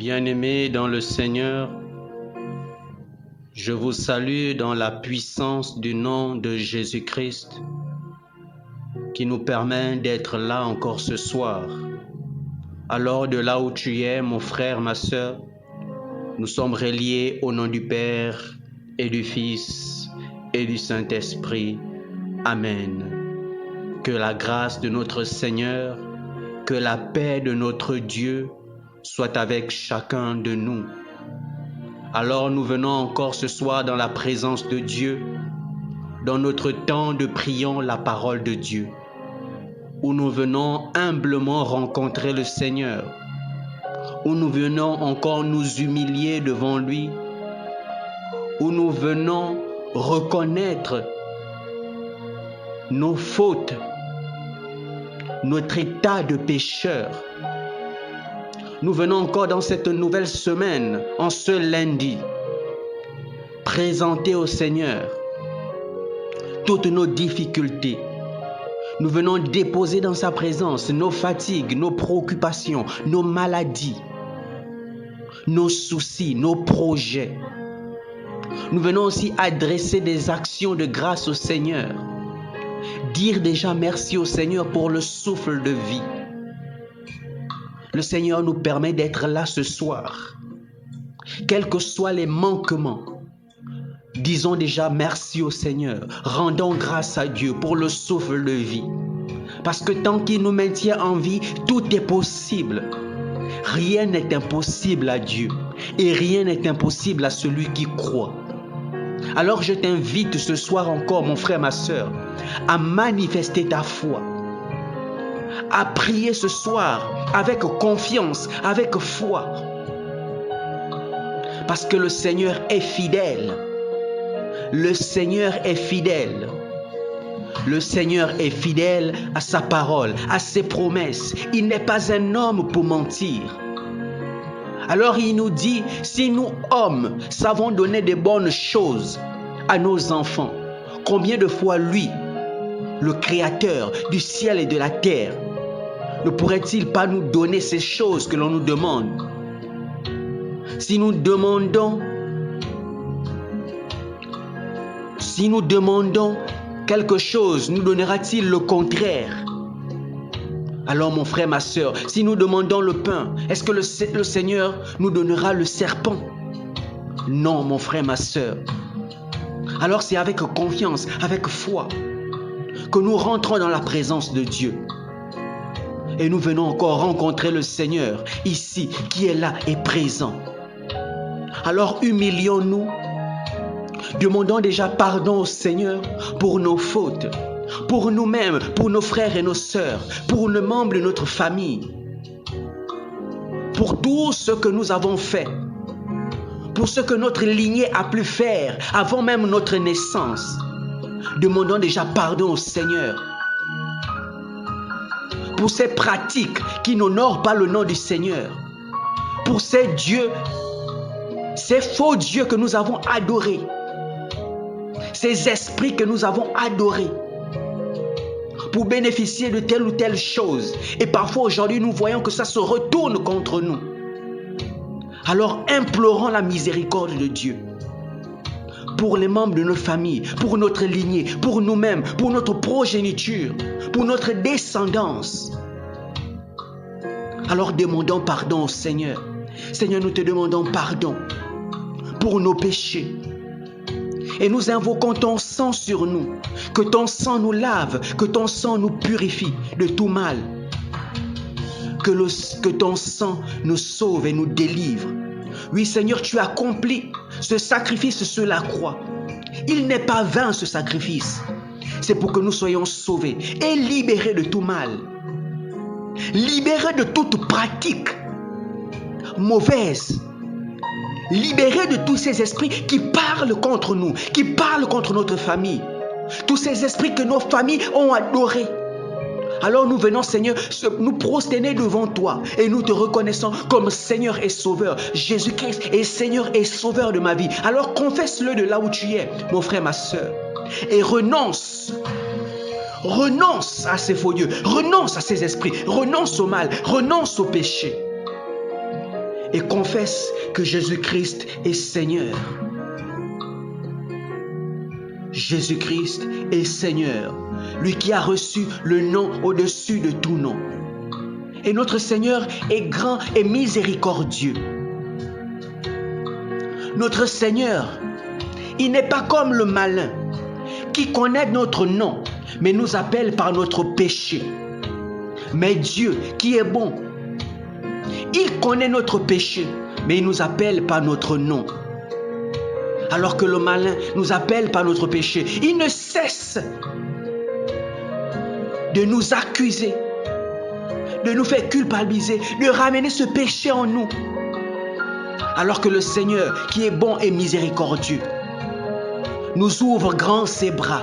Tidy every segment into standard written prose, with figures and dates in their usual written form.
Bien-aimés dans le Seigneur, je vous salue dans la puissance du nom de Jésus-Christ qui nous permet d'être là encore ce soir. Alors de là où tu es, mon frère, ma sœur, nous sommes reliés au nom du Père et du Fils et du Saint-Esprit. Amen. Que la grâce de notre Seigneur, que la paix de notre Dieu soit avec chacun de nous. Alors nous venons encore ce soir dans la présence de Dieu, dans notre temps de prions la parole de Dieu, où nous venons humblement rencontrer le Seigneur, où nous venons encore nous humilier devant lui, où nous venons reconnaître nos fautes, notre état de pécheur. Nous venons encore dans cette nouvelle semaine, en ce lundi, présenter au Seigneur toutes nos difficultés. Nous venons déposer dans sa présence nos fatigues, nos préoccupations, nos maladies, nos soucis, nos projets. Nous venons aussi adresser des actions de grâce au Seigneur. Dire déjà merci au Seigneur pour le souffle de vie. Le Seigneur nous permet d'être là ce soir. Quels que soient les manquements, disons déjà merci au Seigneur. Rendons grâce à Dieu pour le souffle de vie. Parce que tant qu'il nous maintient en vie, tout est possible. Rien n'est impossible à Dieu. Et rien n'est impossible à celui qui croit. Alors je t'invite ce soir encore, mon frère, ma sœur, à manifester ta foi. À prier ce soir avec confiance, avec foi. Parce que le Seigneur est fidèle. Le Seigneur est fidèle. Le Seigneur est fidèle à sa parole, à ses promesses. Il n'est pas un homme pour mentir. Alors il nous dit, si nous, hommes, savons donner de bonnes choses à nos enfants, combien de fois lui, le Créateur du ciel et de la terre, ne pourrait-il pas nous donner ces choses que l'on nous demande? Si nous demandons quelque chose, nous donnera-t-il le contraire? Alors mon frère, ma sœur, si nous demandons le pain, est-ce que le Seigneur nous donnera le serpent? Non, mon frère, ma sœur. Alors c'est avec confiance, avec foi, que nous rentrons dans la présence de Dieu. Et nous venons encore rencontrer le Seigneur ici, qui est là et présent. Alors humilions-nous, demandons déjà pardon au Seigneur pour nos fautes, pour nous-mêmes, pour nos frères et nos sœurs, pour les membres de notre famille, pour tout ce que nous avons fait, pour ce que notre lignée a pu faire avant même notre naissance. Demandons déjà pardon au Seigneur pour ces pratiques qui n'honorent pas le nom du Seigneur, pour ces dieux, ces faux dieux que nous avons adorés, ces esprits que nous avons adorés, pour bénéficier de telle ou telle chose. Et parfois aujourd'hui nous voyons que ça se retourne contre nous. Alors implorons la miséricorde de Dieu pour les membres de notre famille, pour notre lignée, pour nous-mêmes, pour notre progéniture, pour notre descendance. Alors demandons pardon au Seigneur. Seigneur, nous te demandons pardon pour nos péchés. Et nous invoquons ton sang sur nous. Que ton sang nous lave, que ton sang nous purifie de tout mal. Que ton sang nous sauve et nous délivre. Oui, Seigneur, tu as accompli ce sacrifice sur la croix. Il n'est pas vain ce sacrifice. C'est pour que nous soyons sauvés et libérés de tout mal. Libérés de toute pratique mauvaise. Libérés de tous ces esprits qui parlent contre nous, qui parlent contre notre famille. Tous ces esprits que nos familles ont adorés. Alors nous venons, Seigneur, nous prosterner devant toi et nous te reconnaissons comme Seigneur et Sauveur. Jésus-Christ est Seigneur et Sauveur de ma vie. Alors confesse-le de là où tu es, mon frère, ma sœur. Et renonce à ces faux dieux, renonce à ces esprits, renonce au mal, renonce au péché. et confesse que Jésus-Christ est Seigneur. Jésus-Christ est Seigneur, lui qui a reçu le nom au-dessus de tout nom. Et notre Seigneur est grand et miséricordieux. Notre Seigneur, il n'est pas comme le malin qui connaît notre nom, mais nous appelle par notre péché. Mais Dieu, qui est bon, il connaît notre péché, mais il nous appelle par notre nom. Alors que le malin nous appelle par notre péché, il ne cesse de nous accuser, de nous faire culpabiliser, de ramener ce péché en nous. Alors que le Seigneur, qui est bon et miséricordieux, nous ouvre grand ses bras.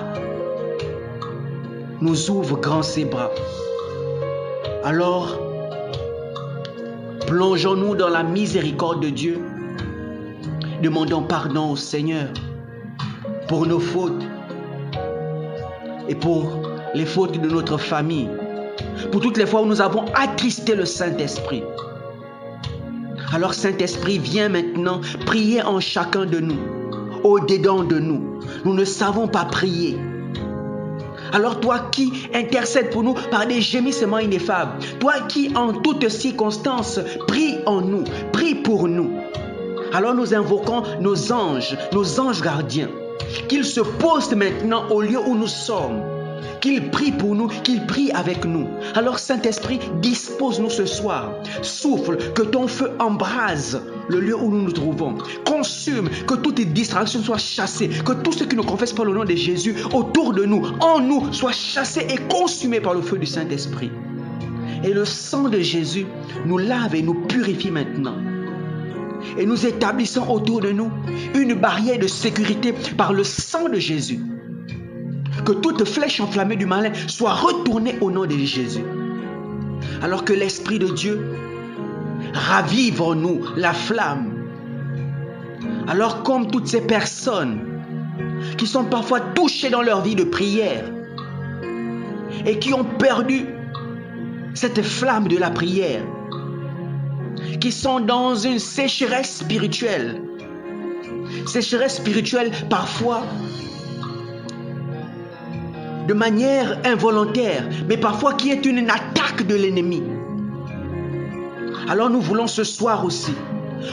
Nous ouvre grand ses bras. Alors, plongeons-nous dans la miséricorde de Dieu. Demandons pardon au Seigneur pour nos fautes et pour les fautes de notre famille, pour toutes les fois où nous avons attristé le Saint-Esprit. Alors Saint-Esprit, viens maintenant prier en chacun de nous, au-dedans de nous. Nous ne savons pas prier. Alors toi qui intercèdes pour nous par des gémissements ineffables, toi qui en toutes circonstances prie en nous, prie pour nous. Alors nous invoquons nos anges gardiens, qu'ils se postent maintenant au lieu où nous sommes, qu'ils prient pour nous, qu'ils prient avec nous. Alors Saint-Esprit, dispose-nous ce soir. Souffle, que ton feu embrase le lieu où nous nous trouvons. Consume, que toute distraction soit chassée, que tout ce qui ne confesse pas le nom de Jésus autour de nous, en nous, soit chassé et consumé par le feu du Saint-Esprit. Et le sang de Jésus nous lave et nous purifie maintenant. Et nous établissons autour de nous une barrière de sécurité par le sang de Jésus. Que toute flèche enflammée du malin soit retournée au nom de Jésus. Alors que l'Esprit de Dieu ravive en nous la flamme. Alors comme toutes ces personnes qui sont parfois touchées dans leur vie de prière et qui ont perdu cette flamme de la prière, qui sont dans une sécheresse spirituelle parfois de manière involontaire, mais parfois qui est une attaque de l'ennemi. Alors nous voulons ce soir aussi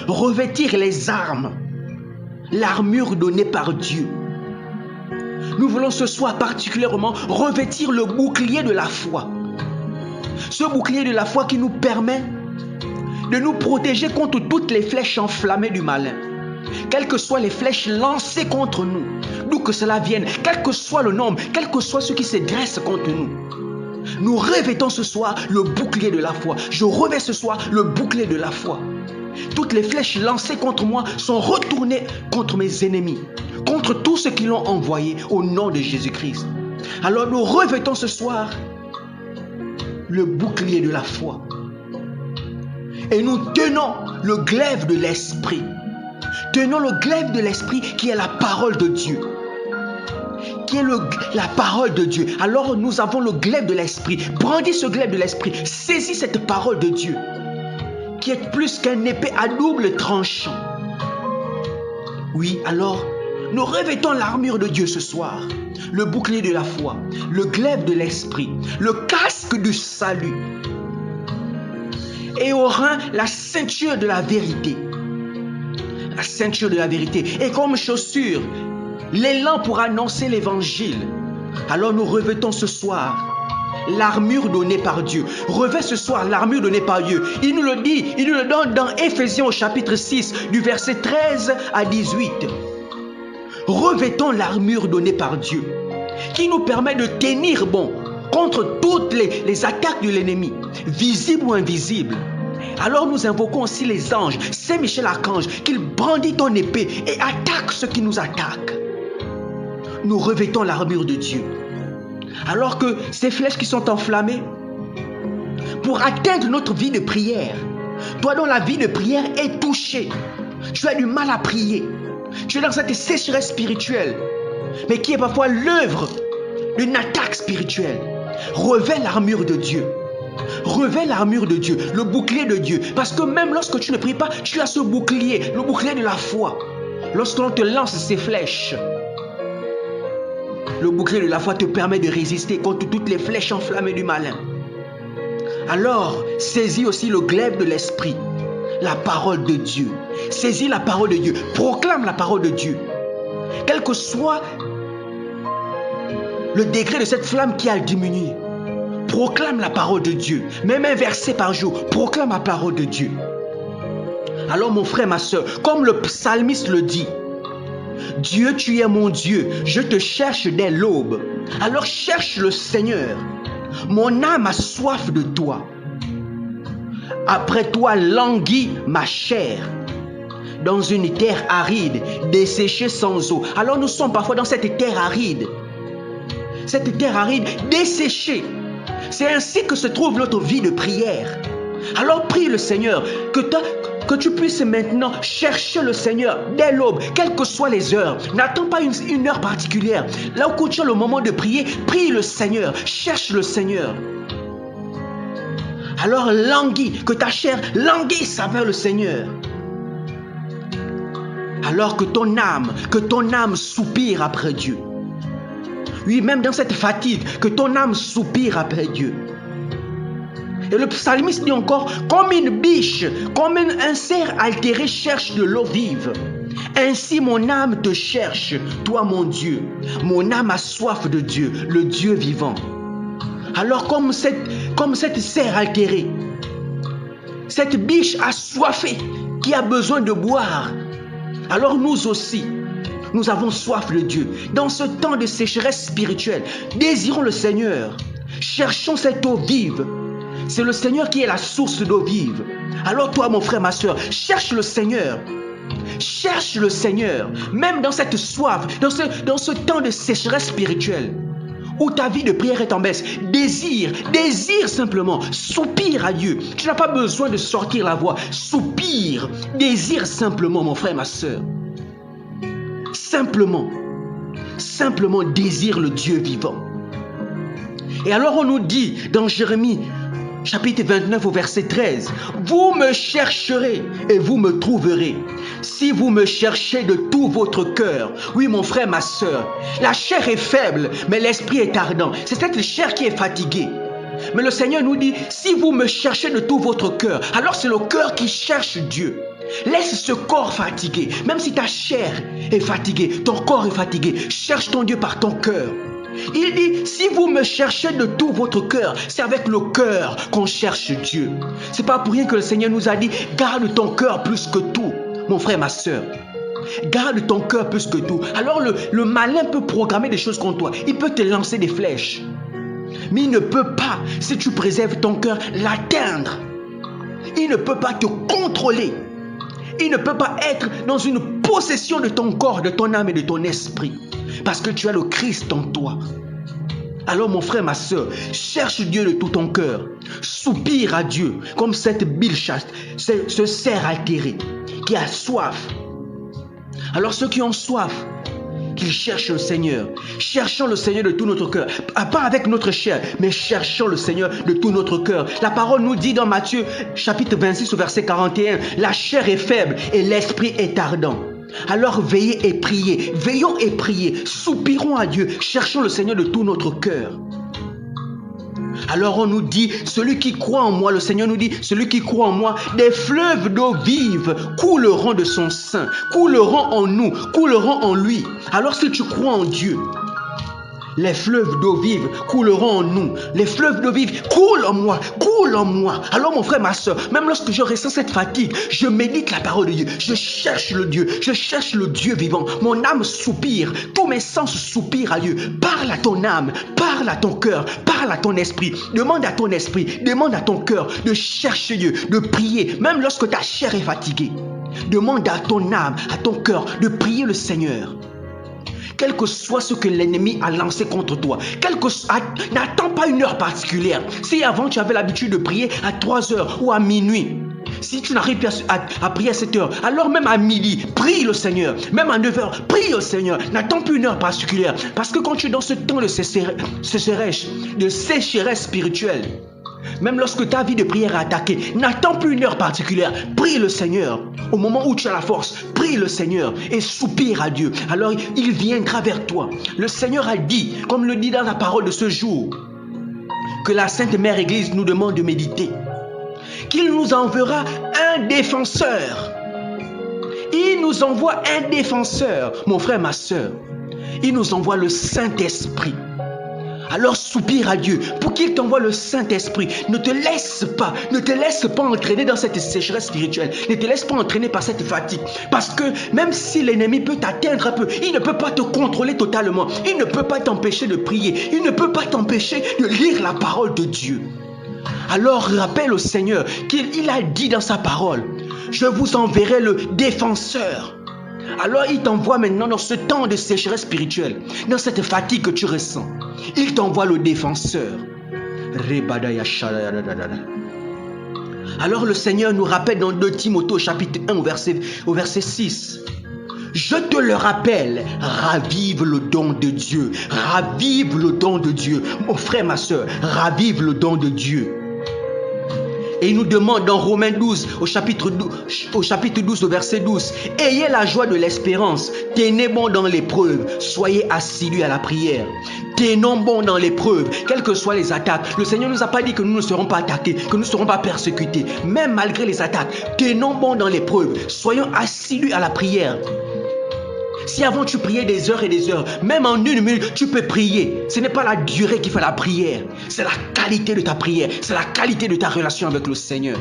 revêtir les armes, l'armure donnée par Dieu. Nous voulons ce soir particulièrement revêtir le bouclier de la foi. Ce bouclier de la foi qui nous permet de nous protéger contre toutes les flèches enflammées du malin. Quelles que soient les flèches lancées contre nous, d'où que cela vienne, quel que soit le nombre, quel que soit ceux qui se dressent contre nous, nous revêtons ce soir le bouclier de la foi. Je revêts ce soir le bouclier de la foi. Toutes les flèches lancées contre moi sont retournées contre mes ennemis, contre tous ceux qui l'ont envoyé au nom de Jésus-Christ. Alors nous revêtons ce soir le bouclier de la foi. Et nous tenons le glaive de l'Esprit. Tenons le glaive de l'Esprit qui est la parole de Dieu. Qui est la parole de Dieu. Alors nous avons le glaive de l'Esprit. Brandis ce glaive de l'Esprit. Saisis cette parole de Dieu qui est plus qu'un épée à double tranchant. Oui, alors nous revêtons l'armure de Dieu ce soir. Le bouclier de la foi, le glaive de l'Esprit, le casque du salut. Et au rein, la ceinture de la vérité. La ceinture de la vérité. Et comme chaussure, l'élan pour annoncer l'évangile. Alors nous revêtons ce soir l'armure donnée par Dieu. Revêt ce soir l'armure donnée par Dieu. Il nous le dit, il nous le donne dans Éphésiens au chapitre 6, du verset 13 à 18. Revêtons l'armure donnée par Dieu, qui nous permet de tenir bon contre toutes les attaques de l'ennemi, visibles ou invisibles. Alors nous invoquons aussi les anges, Saint Michel Archange, qu'il brandit ton épée et attaque ceux qui nous attaquent. Nous revêtons l'armure de Dieu. Alors que ces flèches qui sont enflammées, pour atteindre notre vie de prière, toi dont la vie de prière est touchée, tu as du mal à prier, tu es dans cette sécheresse spirituelle, mais qui est parfois l'œuvre d'une attaque spirituelle, revêt l'armure de Dieu. Revêt l'armure de Dieu, le bouclier de Dieu. Parce que même lorsque tu ne pries pas, tu as ce bouclier, le bouclier de la foi. Lorsqu'on te lance ces flèches, le bouclier de la foi te permet de résister contre toutes les flèches enflammées du malin. Alors, saisis aussi le glaive de l'esprit, la parole de Dieu. Saisis la parole de Dieu, proclame la parole de Dieu. Quel que soit le degré de cette flamme qui a diminué, proclame la parole de Dieu. Même un verset par jour, proclame la parole de Dieu. Alors mon frère, ma soeur, comme le psalmiste le dit, Dieu, tu es mon Dieu, je te cherche dès l'aube. Alors cherche le Seigneur. Mon âme a soif de toi. Après toi languit ma chair. Dans une terre aride, desséchée sans eau. Alors nous sommes parfois dans cette terre aride. Cette terre aride, desséchée. C'est ainsi que se trouve notre vie de prière. Alors prie le Seigneur, que tu puisses maintenant chercher le Seigneur dès l'aube, quelles que soient les heures. N'attends pas une heure particulière. Là où tu as le moment de prier, prie le Seigneur, cherche le Seigneur. Alors languis, que ta chair languisse vers le Seigneur. Alors que ton âme soupire après Dieu. Oui, même dans cette fatigue, que ton âme soupire après Dieu. Et le psalmiste dit encore, comme une biche, comme un cerf altéré cherche de l'eau vive. Ainsi mon âme te cherche, toi mon Dieu. Mon âme a soif de Dieu, le Dieu vivant. Alors comme cette cerf altérée, cette biche assoiffée qui a besoin de boire, alors nous aussi, nous avons soif de Dieu. Dans ce temps de sécheresse spirituelle, désirons le Seigneur. Cherchons cette eau vive. C'est le Seigneur qui est la source d'eau vive. Alors toi, mon frère, ma soeur, cherche le Seigneur. Cherche le Seigneur. Même dans cette soif, dans ce temps de sécheresse spirituelle, où ta vie de prière est en baisse, désire simplement, soupire à Dieu. Tu n'as pas besoin de sortir la voix. Soupire, désire simplement, mon frère, ma soeur. Simplement désire le Dieu vivant. Et alors on nous dit dans Jérémie chapitre 29 au verset 13, vous me chercherez et vous me trouverez, si vous me cherchez de tout votre cœur. Oui, mon frère, ma soeur, la chair est faible, mais l'esprit est ardent. C'est cette chair qui est fatiguée. Mais le Seigneur nous dit, si vous me cherchez de tout votre cœur, alors c'est le cœur qui cherche Dieu. Laisse ce corps fatigué, même si ta chair est fatiguée, ton corps est fatigué, cherche ton Dieu par ton cœur. Il dit, si vous me cherchez de tout votre cœur, c'est avec le cœur qu'on cherche Dieu. C'est pas pour rien que le Seigneur nous a dit, garde ton cœur plus que tout, mon frère, ma soeur. Garde ton cœur plus que tout. Alors le malin peut programmer des choses contre toi. Il peut te lancer des flèches. Mais il ne peut pas, si tu préserves ton cœur, l'atteindre. Il ne peut pas te contrôler. Il ne peut pas être dans une possession de ton corps, de ton âme et de ton esprit. Parce que tu as le Christ en toi. Alors mon frère, ma soeur, cherche Dieu de tout ton cœur. Soupire à Dieu comme cette bile chaste, ce cerf altéré qui a soif. Alors ceux qui ont soif, qu'ils cherchent le Seigneur. Cherchons le Seigneur de tout notre cœur. Pas avec notre chair, mais cherchons le Seigneur de tout notre cœur. La parole nous dit dans Matthieu chapitre 26 au verset 41, la chair est faible et l'esprit est ardent. Alors veillez et priez, veillons et priez, soupirons à Dieu, cherchons le Seigneur de tout notre cœur. Alors on nous dit, celui qui croit en moi, le Seigneur nous dit, celui qui croit en moi, des fleuves d'eau vive couleront de son sein, couleront en nous, couleront en lui. Alors si tu crois en Dieu, les fleuves d'eau vive couleront en nous. Les fleuves d'eau vive coulent en moi, coulent en moi. Alors mon frère, ma soeur, même lorsque je ressens cette fatigue, je médite la parole de Dieu. Je cherche le Dieu, je cherche le Dieu vivant. Mon âme soupire, tous mes sens soupirent à Dieu. Parle à ton âme, parle à ton cœur, parle à ton esprit. Demande à ton esprit, demande à ton cœur de chercher Dieu, de prier, même lorsque ta chair est fatiguée. Demande à ton âme, à ton cœur de prier le Seigneur. Quel que soit ce que l'ennemi a lancé contre toi, n'attends pas une heure particulière. Si avant tu avais l'habitude de prier à 3 heures ou à minuit, si tu n'arrives plus à prier à 7 heures, alors même à midi, prie le Seigneur. Même à 9 heures, prie le Seigneur. N'attends plus une heure particulière. Parce que quand tu es dans ce temps de sécheresse spirituelle, Même lorsque ta vie de prière est attaquée, n'attends plus une heure particulière. Prie le Seigneur. Au moment où tu as la force, prie le Seigneur et soupire à Dieu. Alors il viendra vers toi. Le Seigneur a dit, comme le dit dans la parole de ce jour, que la Sainte Mère Église nous demande de méditer, qu'il nous enverra un défenseur. Il nous envoie un défenseur, mon frère, ma soeur. Il nous envoie le Saint-Esprit. Alors soupire à Dieu pour qu'il t'envoie le Saint-Esprit. Ne te laisse pas entraîner dans cette sécheresse spirituelle. Ne te laisse pas entraîner par cette fatigue. Parce que même si l'ennemi peut t'atteindre un peu, il ne peut pas te contrôler totalement. Il ne peut pas t'empêcher de prier. Il ne peut pas t'empêcher de lire la parole de Dieu. Alors rappelle au Seigneur qu'il a dit dans sa parole, je vous enverrai le défenseur. Alors il t'envoie maintenant dans ce temps de sécheresse spirituelle, dans cette fatigue que tu ressens. Il t'envoie le défenseur. Alors le Seigneur nous rappelle dans 2 Timothée chapitre 1 au verset 6. Je te le rappelle, ravive le don de Dieu. Ravive le don de Dieu. Mon frère, ma soeur, ravive le don de Dieu. Et il nous demande dans Romains 12, au chapitre 12, au verset 12, « Ayez la joie de l'espérance, tenez bon dans l'épreuve, soyez assidus à la prière. » Tenons bon dans l'épreuve, quelles que soient les attaques. Le Seigneur ne nous a pas dit que nous ne serons pas attaqués, que nous ne serons pas persécutés. Même malgré les attaques, tenons bon dans l'épreuve, soyons assidus à la prière. Si avant tu priais des heures et des heures, même en 1 minute, tu peux prier. Ce n'est pas la durée qui fait la prière, c'est la qualité de ta prière, c'est la qualité de ta relation avec le Seigneur.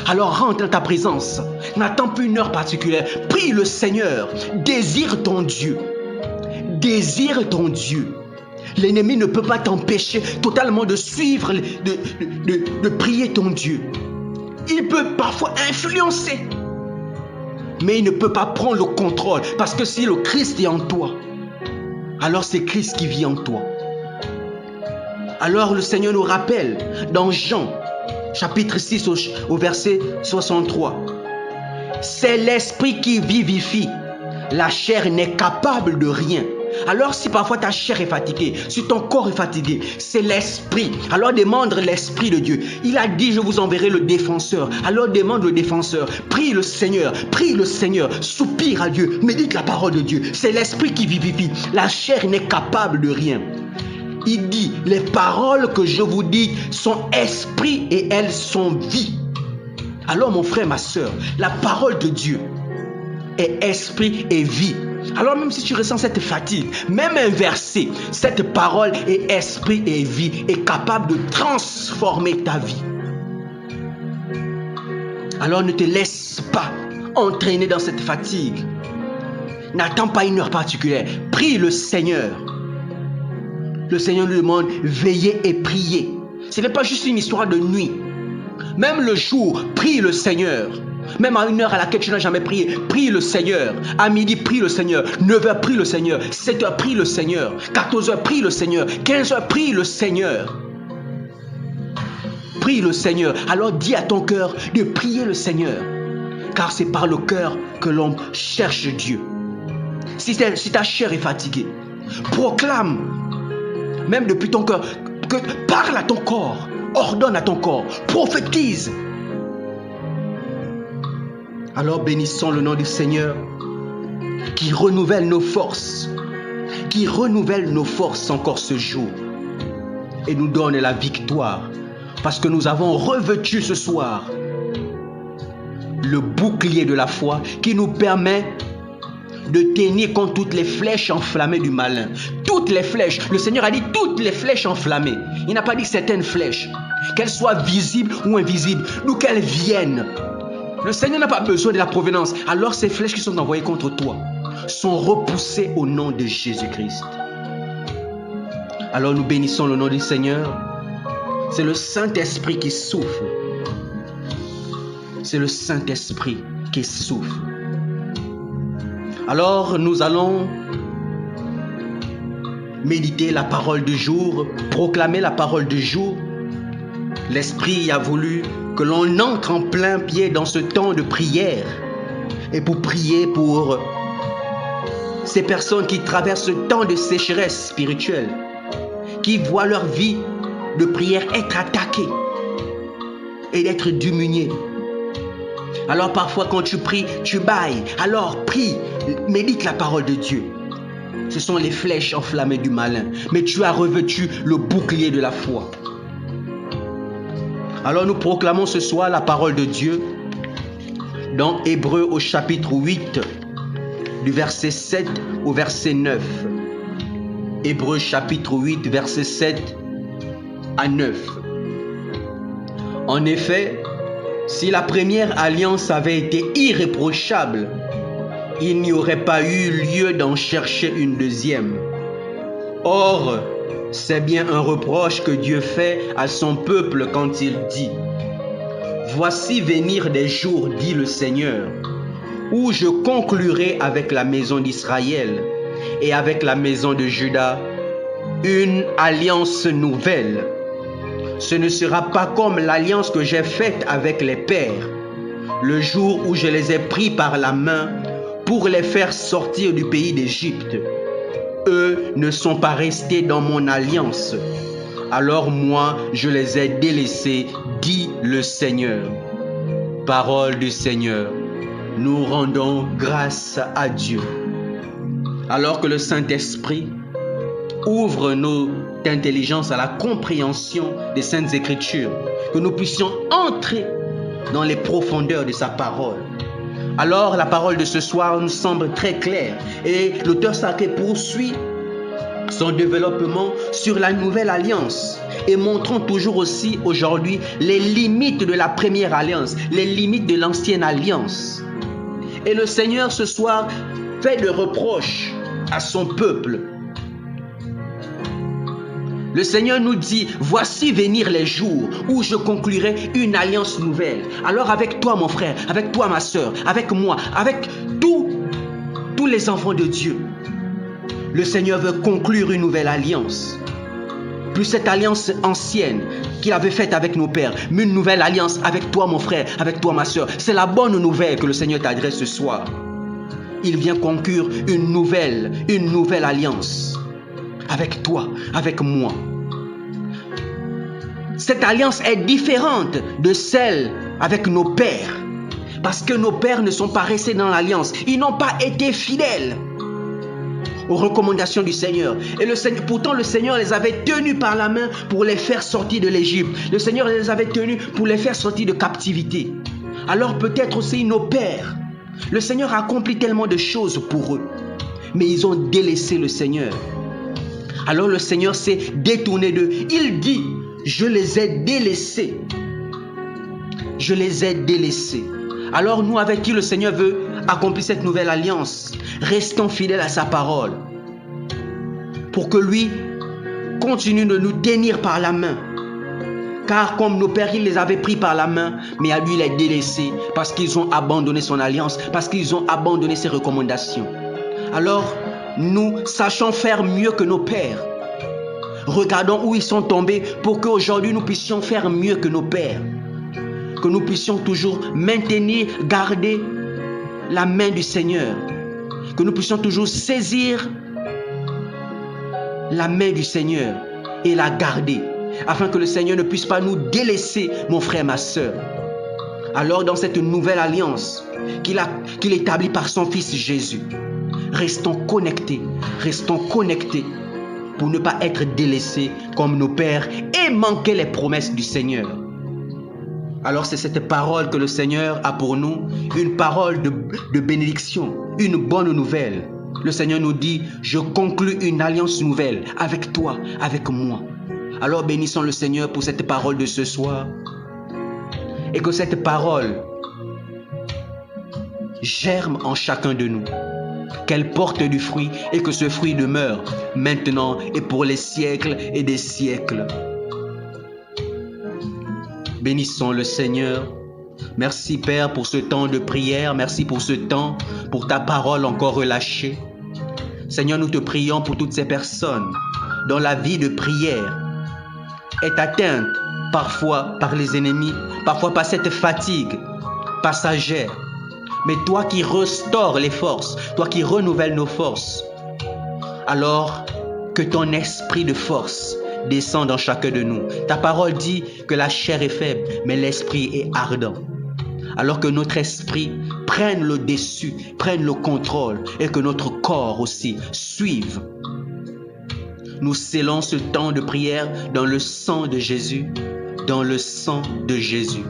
Alors rentre dans ta présence, n'attends plus une heure particulière, prie le Seigneur, désire ton Dieu. Désire ton Dieu. L'ennemi ne peut pas t'empêcher totalement de suivre, de prier ton Dieu. Il peut parfois influencer, mais il ne peut pas prendre le contrôle, parce que si le Christ est en toi, alors c'est Christ qui vit en toi. Alors le Seigneur nous rappelle dans Jean chapitre 6 au verset 63. C'est l'esprit qui vivifie, la chair n'est capable de rien. Alors si parfois ta chair est fatiguée, si ton corps est fatigué, c'est l'esprit. Alors demande l'esprit de Dieu. Il a dit, je vous enverrai le défenseur. Alors demande le défenseur. Prie le Seigneur, soupire à Dieu, médite la parole de Dieu. C'est l'esprit qui vivifie. La chair n'est capable de rien. Il dit, les paroles que je vous dis sont esprit et elles sont vie. Alors mon frère, ma soeur, la parole de Dieu est esprit et vie. Alors même si tu ressens cette fatigue, même inversée, cette parole est esprit et vie, est capable de transformer ta vie. Alors ne te laisse pas entraîner dans cette fatigue. N'attends pas une heure particulière. Prie le Seigneur. Le Seigneur nous demande, veillez et priez. Ce n'est pas juste une histoire de nuit. Même le jour, prie le Seigneur. Même à une heure à laquelle tu n'as jamais prié, prie le Seigneur. À midi, prie le Seigneur. 9h, prie le Seigneur. 7h, prie le Seigneur. 14h, prie le Seigneur. 15h, prie le Seigneur. Prie le Seigneur. Alors dis à ton cœur de prier le Seigneur. Car c'est par le cœur que l'on cherche Dieu. Si ta chair est fatiguée, proclame, même depuis ton cœur, parle à ton corps. Ordonne à ton corps. Prophétise. Alors bénissons le nom du Seigneur qui renouvelle nos forces, encore ce jour et nous donne la victoire parce que nous avons revêtu ce soir le bouclier de la foi qui nous permet de tenir contre toutes les flèches enflammées du malin. Toutes les flèches, le Seigneur a dit toutes les flèches enflammées. Il n'a pas dit certaines flèches, qu'elles soient visibles ou invisibles, d'où qu'elles viennent. Le Seigneur n'a pas besoin de la provenance. Alors ces flèches qui sont envoyées contre toi sont repoussées au nom de Jésus-Christ. Alors nous bénissons le nom du Seigneur. C'est le Saint-Esprit qui souffle. C'est le Saint-Esprit qui souffle. Alors nous allons méditer la parole du jour, proclamer la parole du jour. L'Esprit a voulu que l'on entre en plein pied dans ce temps de prière et pour prier pour ces personnes qui traversent ce temps de sécheresse spirituelle, qui voient leur vie de prière être attaquée. et d'être diminué. Alors parfois quand tu pries, tu bailles. Alors prie, médite la parole de Dieu. Ce sont les flèches enflammées du malin. Mais tu as revêtu le bouclier de la foi. Alors nous proclamons ce soir la parole de Dieu dans Hébreux au chapitre 8, du verset 7 au verset 9. Hébreux chapitre 8, verset 7 à 9. En effet, si la première alliance avait été irréprochable, il n'y aurait pas eu lieu d'en chercher une deuxième. Or, c'est bien un reproche que Dieu fait à son peuple quand il dit « Voici venir des jours, dit le Seigneur, où je conclurai avec la maison d'Israël et avec la maison de Juda une alliance nouvelle. Ce ne sera pas comme l'alliance que j'ai faite avec les pères, le jour où je les ai pris par la main pour les faire sortir du pays d'Égypte. Eux ne sont pas restés dans mon alliance. Alors moi, je les ai délaissés, dit le Seigneur. » Parole du Seigneur. Nous rendons grâce à Dieu. Alors que le Saint-Esprit ouvre notre intelligence à la compréhension des Saintes Écritures, que nous puissions entrer dans les profondeurs de sa parole. Alors la parole de ce soir nous semble très claire et l'auteur sacré poursuit son développement sur la nouvelle alliance et montrant toujours aussi aujourd'hui les limites de la première alliance, les limites de l'ancienne alliance. Et le Seigneur ce soir fait des reproches à son peuple. Le Seigneur nous dit, voici venir les jours où je conclurai une alliance nouvelle. Alors avec toi mon frère, avec toi ma soeur, avec moi, avec tous les enfants de Dieu, le Seigneur veut conclure une nouvelle alliance. Plus cette alliance ancienne qu'il avait faite avec nos pères, mais une nouvelle alliance avec toi mon frère, avec toi ma soeur. C'est la bonne nouvelle que le Seigneur t'adresse ce soir. Il vient conclure une nouvelle alliance avec toi, avec moi. Cette alliance est différente de celle avec nos pères. Parce que nos pères ne sont pas restés dans l'alliance. Ils n'ont pas été fidèles aux recommandations du Seigneur. Et pourtant le Seigneur les avait tenus par la main pour les faire sortir de l'Égypte. Le Seigneur les avait tenus pour les faire sortir de captivité. Alors peut-être aussi nos pères. Le Seigneur a accompli tellement de choses pour eux. Mais ils ont délaissé le Seigneur. Alors le Seigneur s'est détourné d'eux. Il dit, je les ai délaissés. Je les ai délaissés. Alors nous avec qui le Seigneur veut accomplir cette nouvelle alliance, restons fidèles à sa parole. Pour que lui continue de nous tenir par la main. Car comme nos pères, il les avait pris par la main, mais à lui il les délaissés parce qu'ils ont abandonné son alliance, parce qu'ils ont abandonné ses recommandations. Alors, nous sachons faire mieux que nos pères. Regardons où ils sont tombés pour qu'aujourd'hui nous puissions faire mieux que nos pères. Que nous puissions toujours maintenir, garder la main du Seigneur. Que nous puissions toujours saisir la main du Seigneur et la garder. Afin que le Seigneur ne puisse pas nous délaisser, mon frère, ma soeur. Alors dans cette nouvelle alliance qu'il établit par son Fils Jésus, restons connectés pour ne pas être délaissés comme nos pères et manquer les promesses du Seigneur. Alors c'est cette parole que le Seigneur a pour nous, une parole de bénédiction, une bonne nouvelle. Le Seigneur nous dit, je conclus une alliance nouvelle avec toi, avec moi. Alors bénissons le Seigneur pour cette parole de ce soir. Et que cette parole germe en chacun de nous. Qu'elle porte du fruit et que ce fruit demeure maintenant et pour les siècles et des siècles. Bénissons le Seigneur. Merci Père pour ce temps de prière. Merci pour ce temps, pour ta parole encore relâchée. Seigneur, nous te prions pour toutes ces personnes dont la vie de prière est atteinte parfois par les ennemis, parfois par cette fatigue passagère. Mais toi qui restaures les forces, toi qui renouvelles nos forces, alors que ton esprit de force descend dans chacun de nous. Ta parole dit que la chair est faible, mais l'esprit est ardent. Alors que notre esprit prenne le dessus, prenne le contrôle et que notre corps aussi suive. Nous scellons ce temps de prière dans le sang de Jésus, dans le sang de Jésus.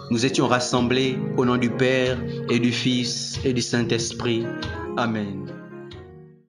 Nous étions rassemblés au nom du Père et du Fils et du Saint-Esprit. Amen.